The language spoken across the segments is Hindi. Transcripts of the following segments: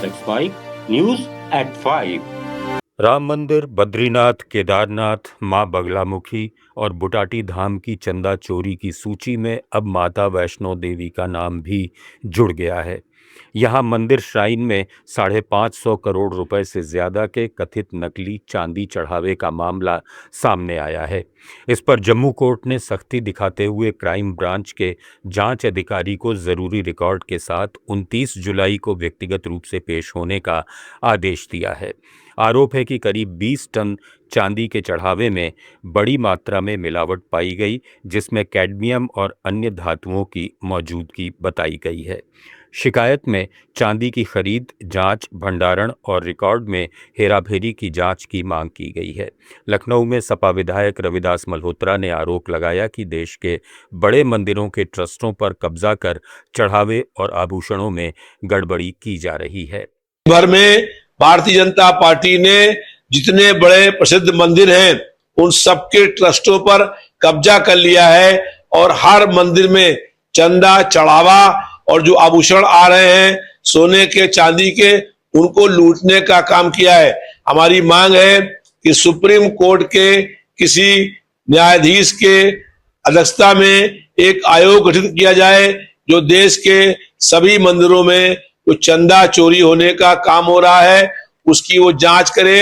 X5 News at 5। राम मंदिर, बद्रीनाथ, केदारनाथ, मां बगलामुखी और बुटाटी धाम की चंदा चोरी की सूची में अब माता वैष्णो देवी का नाम भी जुड़ गया है। यहां मंदिर श्राइन में 550 करोड़ रुपए से ज्यादा के कथित नकली चांदी चढ़ावे का मामला सामने आया है। इस पर जम्मू कोर्ट ने सख्ती दिखाते हुए क्राइम ब्रांच के जांच अधिकारी को जरूरी रिकॉर्ड के साथ 29 जुलाई को व्यक्तिगत रूप से पेश होने का आदेश दिया है। आरोप है कि करीब 20 टन चांदी के चढ़ावे में बड़ी मात्रा में मिलावट पाई गई, जिसमें कैडमियम और अन्य धातुओं की मौजूदगी बताई गई है। शिकायत में चांदी की खरीद, जांच, भंडारण और रिकॉर्ड में हेराफेरी की जांच की मांग की गई है। लखनऊ में सपा विधायक रविदास मल्होत्रा ने आरोप लगाया कि देश के बड़े मंदिरों के ट्रस्टों पर कब्जा कर चढ़ावे और आभूषणों में गड़बड़ी की जा रही है। भर में भारतीय जनता पार्टी ने जितने बड़े प्रसिद्ध मंदिर हैं उन सबके ट्रस्टों पर कब्जा कर लिया है और हर मंदिर में चंदा चढ़ावा और जो आभूषण आ रहे हैं सोने के, चांदी के, उनको लूटने का काम किया है। हमारी मांग है कि सुप्रीम कोर्ट के किसी न्यायाधीश के अध्यक्षता में एक आयोग गठित किया जाए जो देश के सभी मंदिरों में जो चंदा चोरी होने का काम हो रहा है उसकी वो जांच करे।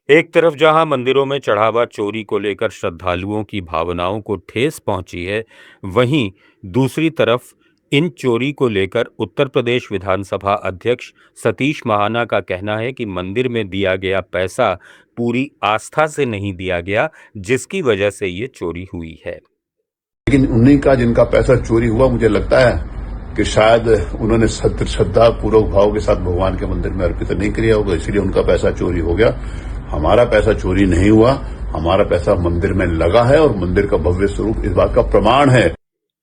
एक तरफ जहां मंदिरों में चढ़ावा चोरी को लेकर श्रद्धालुओं की भावनाओं को ठेस पहुंची है, वहीं दूसरी तरफ इन चोरी को लेकर उत्तर प्रदेश विधानसभा अध्यक्ष सतीश महाना का कहना है कि मंदिर में दिया गया पैसा पूरी आस्था से नहीं दिया गया, जिसकी वजह से ये चोरी हुई है। लेकिन उन्हीं का जिनका पैसा चोरी हुआ, मुझे लगता है कि शायद उन्होंने श्रद्धा पूर्वक भाव के साथ भगवान के मंदिर में अर्पित नहीं किया होगा, इसलिए उनका पैसा चोरी हो गया। हमारा पैसा चोरी नहीं हुआ, हमारा पैसा मंदिर में लगा है और मंदिर का भव्य स्वरूप इस बात का प्रमाण है।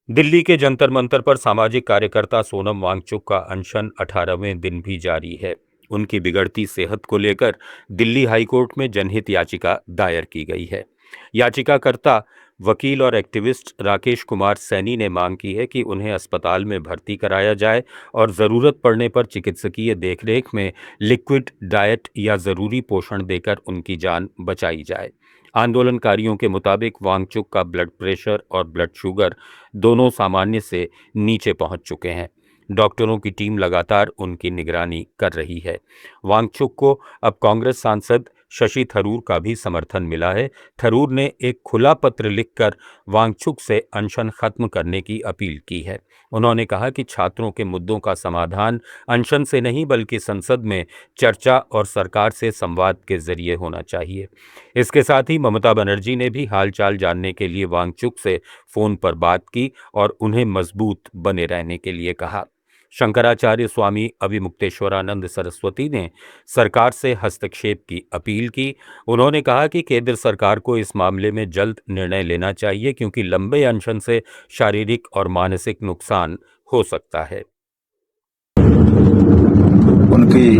दिल्ली के जंतर मंतर पर सामाजिक कार्यकर्ता सोनम वांगचुक का अनशन 18वें दिन भी जारी है। उनकी बिगड़ती सेहत को लेकर दिल्ली हाईकोर्ट में जनहित याचिका दायर की गई है। याचिकाकर्ता वकील और एक्टिविस्ट राकेश कुमार सैनी ने मांग की है कि उन्हें अस्पताल में भर्ती कराया जाए और ज़रूरत पड़ने पर चिकित्सकीय देखरेख में लिक्विड डाइट या ज़रूरी पोषण देकर उनकी जान बचाई जाए। आंदोलनकारियों के मुताबिक वांगचुक का ब्लड प्रेशर और ब्लड शुगर दोनों सामान्य से नीचे पहुंच चुके हैं। डॉक्टरों की टीम लगातार उनकी निगरानी कर रही है। वांगचुक को अब कांग्रेस सांसद शशि थरूर का भी समर्थन मिला है। थरूर ने एक खुला पत्र लिखकर वांगचुक से अनशन खत्म करने की अपील की है। उन्होंने कहा कि छात्रों के मुद्दों का समाधान अनशन से नहीं बल्कि संसद में चर्चा और सरकार से संवाद के जरिए होना चाहिए। इसके साथ ही ममता बनर्जी ने भी हालचाल जानने के लिए वांगचुक से फोन पर बात की और उन्हें मजबूत बने रहने के लिए कहा। शंकराचार्य स्वामी अभिमुक्तेश्वरानंद सरस्वती ने सरकार से हस्तक्षेप की अपील की। उन्होंने कहा कि केंद्र सरकार को इस मामले में जल्द निर्णय लेना चाहिए, क्योंकि लंबे अनशन से शारीरिक और मानसिक नुकसान हो सकता है। उनकी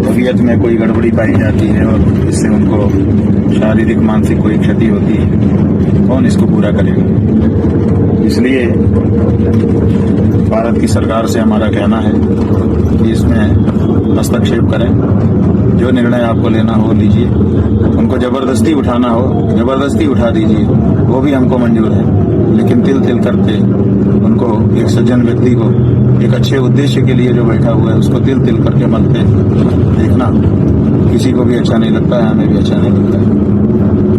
तबीयत में कोई गड़बड़ी पाई जाती है और इससे उनको शारीरिक मानसिक कोई क्षति होती है, कौन इसको पूरा करेगा? इसलिए भारत की सरकार से हमारा कहना है कि इसमें हस्तक्षेप करें, जो निर्णय आपको लेना हो लीजिए। उनको जबरदस्ती उठाना हो जबरदस्ती उठा दीजिए, वो भी हमको मंजूर है, लेकिन तिल तिल करके उनको, एक सज्जन व्यक्ति को, एक अच्छे उद्देश्य के लिए जो बैठा हुआ है उसको तिल तिल करके मरते देखना किसी को भी अच्छा नहीं लगता है, हमें भी अच्छा नहीं लगता है।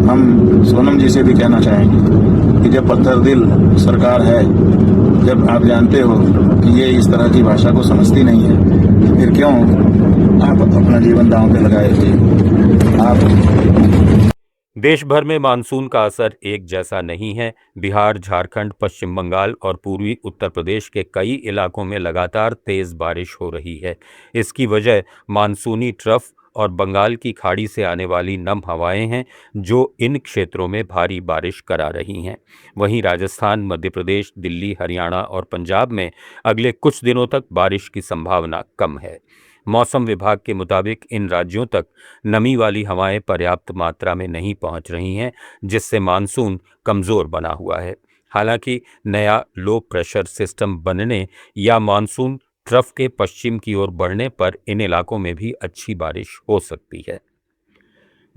हम सोनम जी से भी कहना चाहेंगे कि जब पत्थर दिल सरकार है, जब आप जानते हो कि ये इस तरह की भाषा को समझती नहीं है, तो फिर क्यों आप अपना जीवन दांव पे लगाए थे? आप देश भर में मानसून का असर एक जैसा नहीं है। बिहार, झारखंड, पश्चिम बंगाल और पूर्वी उत्तर प्रदेश के कई इलाकों में लगातार तेज बारिश हो रही है। इसकी वजह मानसूनी ट्रफ और बंगाल की खाड़ी से आने वाली नम हवाएं हैं, जो इन क्षेत्रों में भारी बारिश करा रही हैं। वहीं राजस्थान, मध्य प्रदेश, दिल्ली, हरियाणा और पंजाब में अगले कुछ दिनों तक बारिश की संभावना कम है। मौसम विभाग के मुताबिक इन राज्यों तक नमी वाली हवाएं पर्याप्त मात्रा में नहीं पहुंच रही हैं, जिससे मानसून कमज़ोर बना हुआ है। हालांकि नया लो प्रेशर सिस्टम बनने या मानसून ट्रफ के पश्चिम की ओर बढ़ने पर इन इलाकों में भी अच्छी बारिश हो सकती है।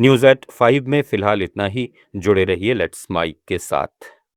न्यूज़ एट 5 में फिलहाल इतना ही। जुड़े रहिए लेट्स माइक के साथ।